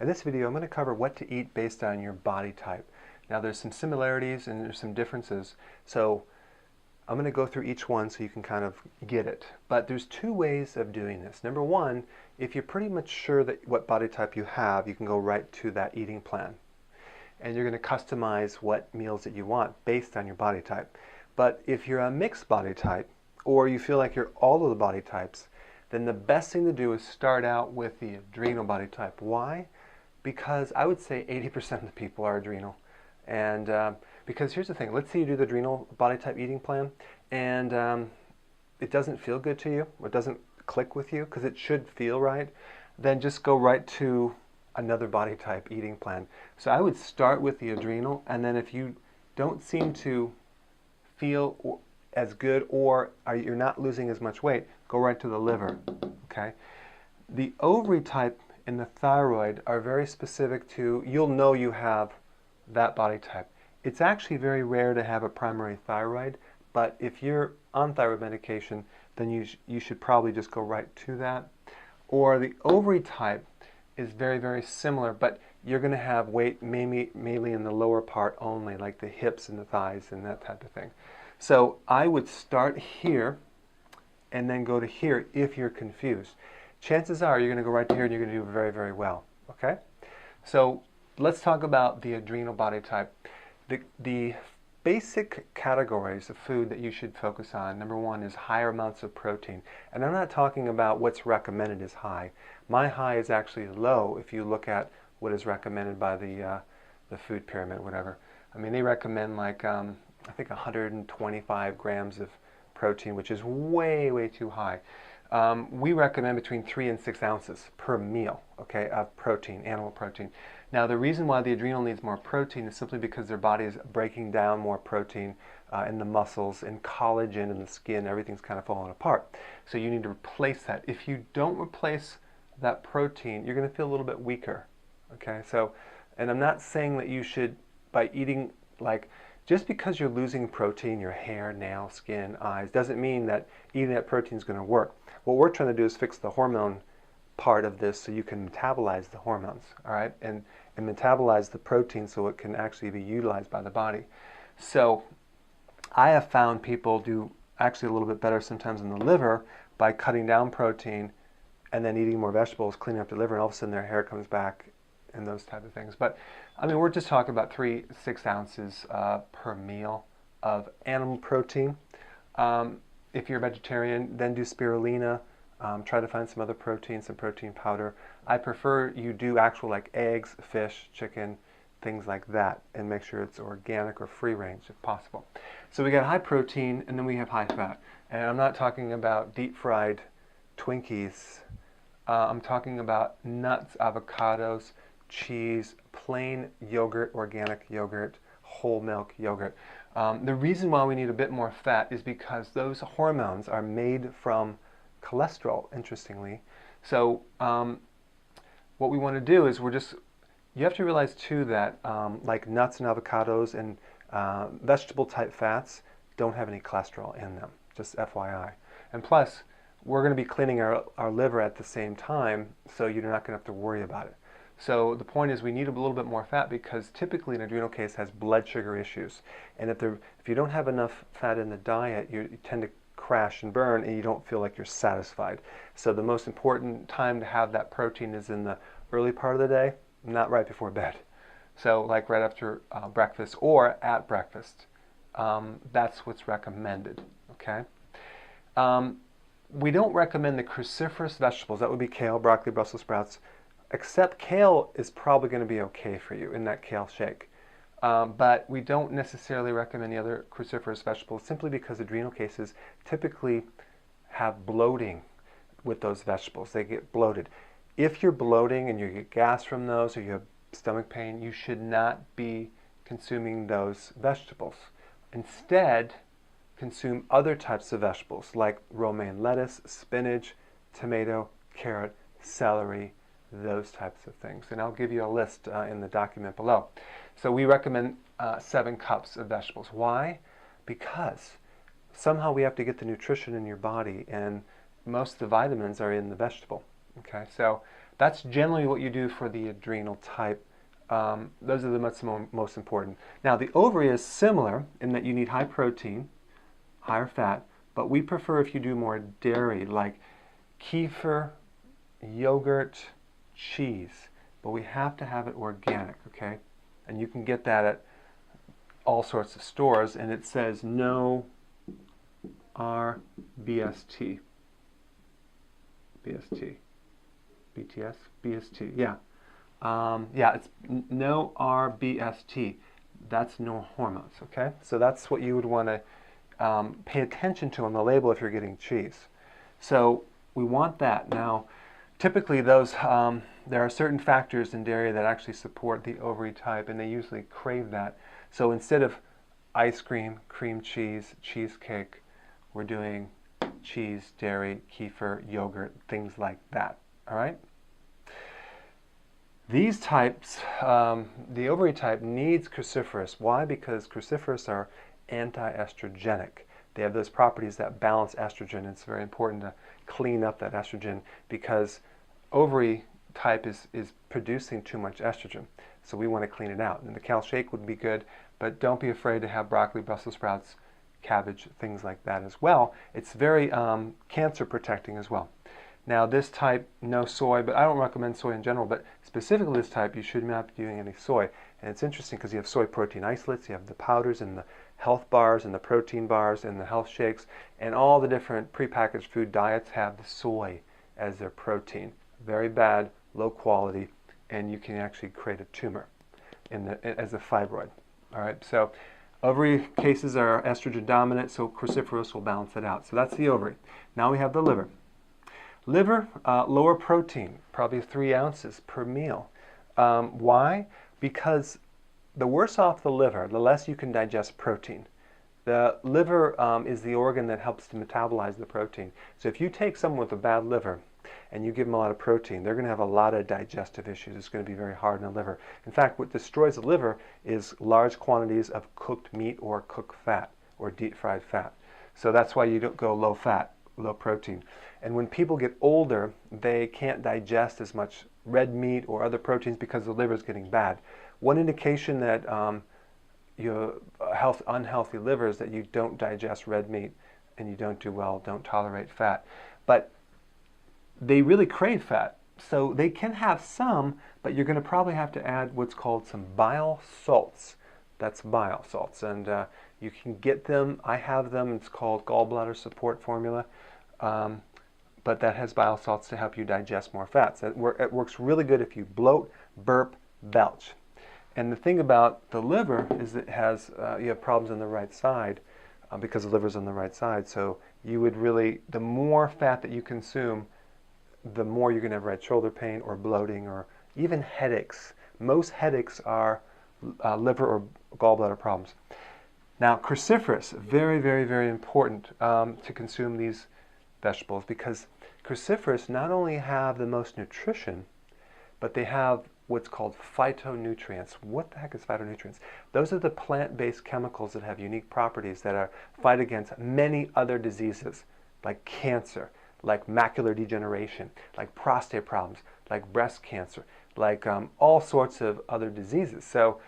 In this video, I'm going to cover what to eat based on your body type. Now there's some similarities and there's some differences, so I'm going to go through each one so you can kind of get it. But there's two ways of doing this. Number one, if you're pretty much sure that what body type you have, you can go right to that eating plan. And you're going to customize what meals that you want based on your body type. But if you're a mixed body type, or you feel like you're all of the body types, then the best thing to do is start out with the adrenal body type. Why? Because I would say 80% of the people are adrenal. And because here's the thing, let's say you do the adrenal body type eating plan and it doesn't feel good to you, or it doesn't click with you, because it should feel right, then just go right to another body type eating plan. So I would start with the adrenal, and then if you don't seem to feel as good, or you're not losing as much weight, go right to the liver, okay? The ovary type and the thyroid are very specific to, you'll know you have that body type. It's actually very rare to have a primary thyroid, but if you're on thyroid medication, then you should probably just go right to that. Or the ovary type is very, very similar, but you're going to have weight mainly in the lower part only, like the hips and the thighs and that type of thing. So I would start here and then go to here if you're confused. Chances are you're going to go right to here and you're going to do very, very well. Okay? So let's talk about the adrenal body type. The basic categories of food that you should focus on, number one, is higher amounts of protein. And I'm not talking about what's recommended as high. My high is actually low if you look at what is recommended by the food pyramid, whatever. I mean, they recommend like, I think 125 grams of protein, which is way, way too high. We recommend between 3 and 6 ounces per meal, okay, of protein, animal protein. Now, the reason why the adrenal needs more protein is simply because their body is breaking down more protein in the muscles, in collagen, in the skin. Everything's kind of falling apart. So you need to replace that. If you don't replace that protein, you're going to feel a little bit weaker, okay? So, and I'm not saying that you should, by eating, like, just because you're losing protein, your hair, nails, skin, eyes, doesn't mean that eating that protein is going to work. What we're trying to do is fix the hormone part of this so you can metabolize the hormones, all right, and metabolize the protein so it can actually be utilized by the body. So I have found people do actually a little bit better sometimes in the liver by cutting down protein and then eating more vegetables, cleaning up the liver, and all of a sudden their hair comes back and those type of things. But I mean, we're just talking about 3 to 6 ounces per meal of animal protein. If you're a vegetarian, then do spirulina. Try to find some other protein, some protein powder. I prefer you do actual like eggs, fish, chicken, things like that, and make sure it's organic or free range if possible. So we got high protein and then we have high fat. And I'm not talking about deep fried Twinkies. I'm talking about nuts, avocados, cheese, plain yogurt, organic yogurt, whole milk yogurt. The reason why we need a bit more fat is because those hormones are made from cholesterol, interestingly. So what we want to do is you have to realize too that like nuts and avocados and vegetable type fats don't have any cholesterol in them, just FYI. And plus, we're going to be cleaning our liver at the same time, so you're not going to have to worry about it. So the point is we need a little bit more fat because typically an adrenal case has blood sugar issues. And if you don't have enough fat in the diet, you tend to crash and burn and you don't feel like you're satisfied. So the most important time to have that protein is in the early part of the day, not right before bed. So like right after breakfast or at breakfast. That's what's recommended, okay? We don't recommend the cruciferous vegetables. That would be kale, broccoli, Brussels sprouts. Except kale is probably going to be okay for you in that kale shake. But we don't necessarily recommend the other cruciferous vegetables simply because adrenal cases typically have bloating with those vegetables. They get bloated. If you're bloating and you get gas from those or you have stomach pain, you should not be consuming those vegetables. Instead, consume other types of vegetables like romaine lettuce, spinach, tomato, carrot, celery, those types of things. And I'll give you a list in the document below. So we recommend 7 cups of vegetables. Why? Because somehow we have to get the nutrition in your body, and most of the vitamins are in the vegetable. Okay, so That's generally what you do for the adrenal type. Those are the most important. Now, the ovary is similar in that you need high protein, higher fat, but we prefer if you do more dairy, like kefir, yogurt, cheese. But we have to have it organic, okay? And you can get that at all sorts of stores, and it says no RBST. BST. BTS? BST, yeah. Yeah, it's no RBST. That's no hormones, okay? So that's what you would want to pay attention to on the label if you're getting cheese. So we want that. Now, typically those, there are certain factors in dairy that actually support the ovary type, and they usually crave that. So instead of ice cream, cream cheese, cheesecake, we're doing cheese, dairy, kefir, yogurt, things like that, all right? These types, the ovary type needs cruciferous. Why? Because cruciferous are anti-estrogenic. They have those properties that balance estrogen. It's very important to clean up that estrogen because ovary type is producing too much estrogen. So we want to clean it out. And the Cal Shake would be good, but don't be afraid to have broccoli, Brussels sprouts, cabbage, things like that as well. It's very cancer protecting as well. Now this type, no soy, but I don't recommend soy in general, but specifically this type, you should not be doing any soy. And it's interesting because you have soy protein isolates, you have the powders and the health bars and the protein bars and the health shakes, and all the different prepackaged food diets have the soy as their protein. Very bad, low quality, and you can actually create a tumor as a fibroid. All right, so ovary cases are estrogen dominant, so cruciferous will balance it out. So that's the ovary. Now we have the liver. Liver, lower protein, probably 3 ounces per meal. Why? Because the worse off the liver, the less you can digest protein. The liver is the organ that helps to metabolize the protein. So if you take someone with a bad liver and you give them a lot of protein, they're going to have a lot of digestive issues. It's going to be very hard on the liver. In fact, what destroys the liver is large quantities of cooked meat or cooked fat or deep fried fat. So that's why you don't go low fat, low protein. And when people get older, they can't digest as much red meat or other proteins because the liver is getting bad. One indication that you have unhealthy liver is that you don't digest red meat and you don't do well, don't tolerate fat. But they really crave fat. So they can have some, but you're going to probably have to add what's called some bile salts. That's bile salts. And you can get them. I have them. It's called gallbladder support formula. But that has bile salts to help you digest more fats. It works really good if you bloat, burp, belch. And the thing about the liver is it has, you have problems on the right side because the liver's on the right side. So you would really, the more fat that you consume, the more you're going to have right shoulder pain or bloating or even headaches. Most headaches are liver or gallbladder problems. Now, cruciferous, very, very, very important to consume these vegetables because cruciferous not only have the most nutrition, but they have what's called phytonutrients. What the heck is phytonutrients? Those are the plant-based chemicals that have unique properties that fight against many other diseases like cancer, like macular degeneration, like prostate problems, like breast cancer, like all sorts of other diseases. So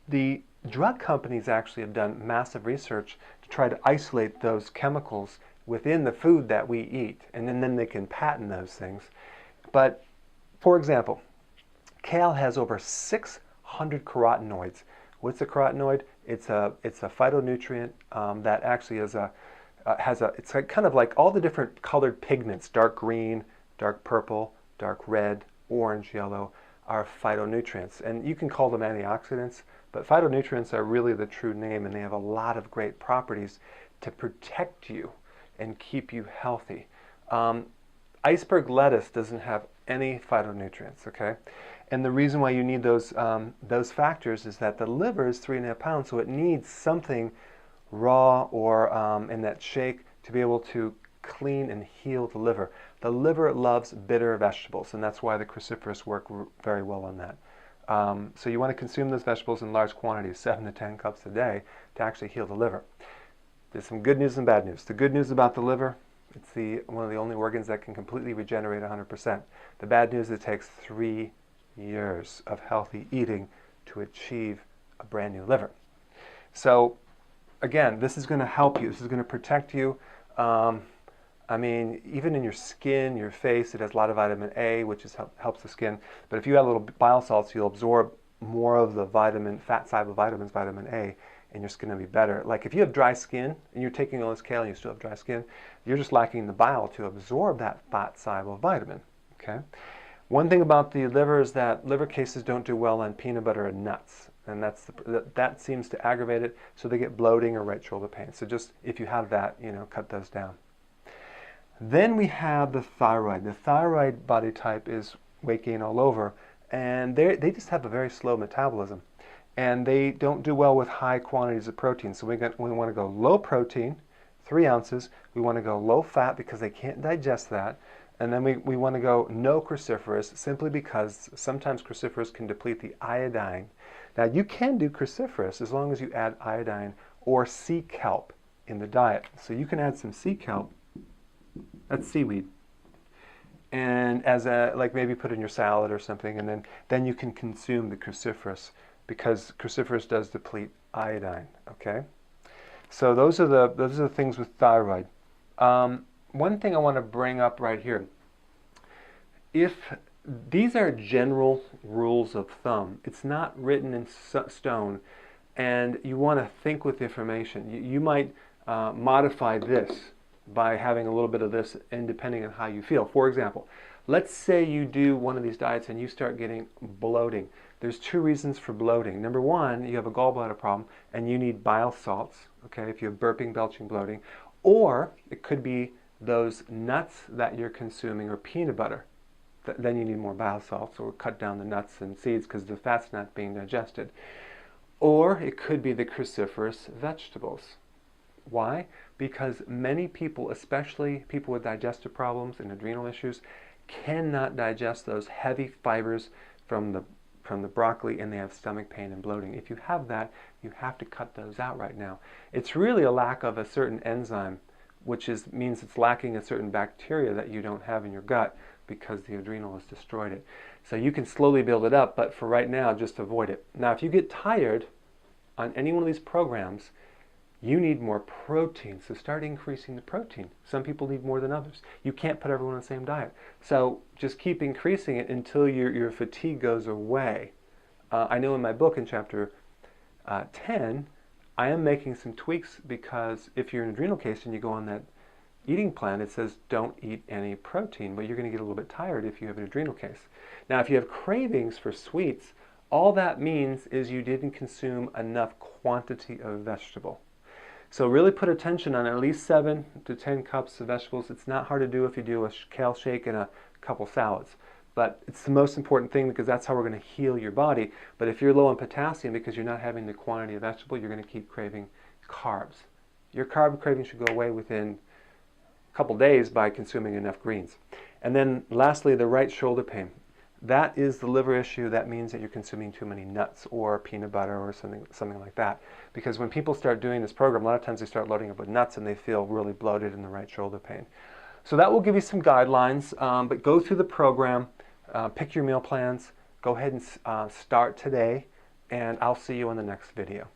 the drug companies actually have done massive research to try to isolate those chemicals within the food that we eat, and then they can patent those things. But for example, kale has over 600 carotenoids. What's a carotenoid? It's a phytonutrient that actually is it's kind of like all the different colored pigments, dark green, dark purple, dark red, orange, yellow, are phytonutrients. And you can call them antioxidants, but phytonutrients are really the true name, and they have a lot of great properties to protect you and keep you healthy. Iceberg lettuce doesn't have any phytonutrients, okay? And the reason why you need those factors is that the liver is 3.5 pounds, so it needs something raw or in that shake to be able to clean and heal the liver. The liver loves bitter vegetables, and that's why the cruciferous work very well on that. So you want to consume those vegetables in large quantities, 7 to 10 cups a day, to actually heal the liver. There's some good news and bad news. The good news about the liver, It's one of the only organs that can completely regenerate 100%. The bad news is it takes 3 years of healthy eating to achieve a brand new liver. So again, this is going to help you. This is going to protect you. I mean, even in your skin, your face, it has a lot of vitamin A, which helps the skin. But if you add a little bile salts, you'll absorb more of the fat-soluble vitamins, vitamin A, and your skin will be better. Like if you have dry skin and you're taking all this kale and you still have dry skin, you're just lacking the bile to absorb that fat-soluble vitamin. Okay. One thing about the liver is that liver cases don't do well on peanut butter and nuts, and that seems to aggravate it, so they get bloating or right shoulder pain. So just if you have that, cut those down. Then we have the thyroid. The thyroid body type is weight gain all over, and they just have a very slow metabolism, and they don't do well with high quantities of protein. So we want to go low protein, 3 ounces. We want to go low fat because they can't digest that. And then we want to go no cruciferous, simply because sometimes cruciferous can deplete the iodine. Now you can do cruciferous as long as you add iodine or sea kelp in the diet. So you can add some sea kelp, that's seaweed, and like maybe put in your salad or something, and then you can consume the cruciferous, because cruciferous does deplete iodine. Okay, so those are the things with thyroid. One thing I want to bring up right here, if these are general rules of thumb, it's not written in stone, and you want to think with information. You might modify this by having a little bit of this, and depending on how you feel. For example, let's say you do one of these diets and you start getting bloating. There's 2 reasons for bloating. Number 1, you have a gallbladder problem and you need bile salts, okay, if you have burping, belching, bloating. Or it could be those nuts that you're consuming, or peanut butter. Then you need more bile salts, or cut down the nuts and seeds because the fat's not being digested. Or it could be the cruciferous vegetables. Why? Because many people, especially people with digestive problems and adrenal issues, cannot digest those heavy fibers from the broccoli, and they have stomach pain and bloating. If you have that, you have to cut those out right now. It's really a lack of a certain enzyme, which means it's lacking a certain bacteria that you don't have in your gut because the adrenal has destroyed it. So you can slowly build it up, but for right now, just avoid it. Now, if you get tired on any one of these programs, you need more protein, so start increasing the protein. Some people need more than others. You can't put everyone on the same diet. So just keep increasing it until your fatigue goes away. I know in my book in chapter 10, I am making some tweaks, because if you're in adrenal case and you go on that eating plan, it says don't eat any protein, but you're going to get a little bit tired if you have an adrenal case. Now, if you have cravings for sweets, all that means is you didn't consume enough quantity of vegetable. So really put attention on at least 7 to 10 cups of vegetables. It's not hard to do if you do a kale shake and a couple salads. But it's the most important thing, because that's how we're going to heal your body. But if you're low on potassium because you're not having the quantity of vegetable, you're going to keep craving carbs. Your carb craving should go away within a couple days by consuming enough greens. And then lastly, the right shoulder pain. That is the liver issue. That means that you're consuming too many nuts or peanut butter or something like that. Because when people start doing this program, a lot of times they start loading up with nuts and they feel really bloated in the right shoulder pain. So that will give you some guidelines, but go through the program, pick your meal plans, go ahead and start today, and I'll see you in the next video.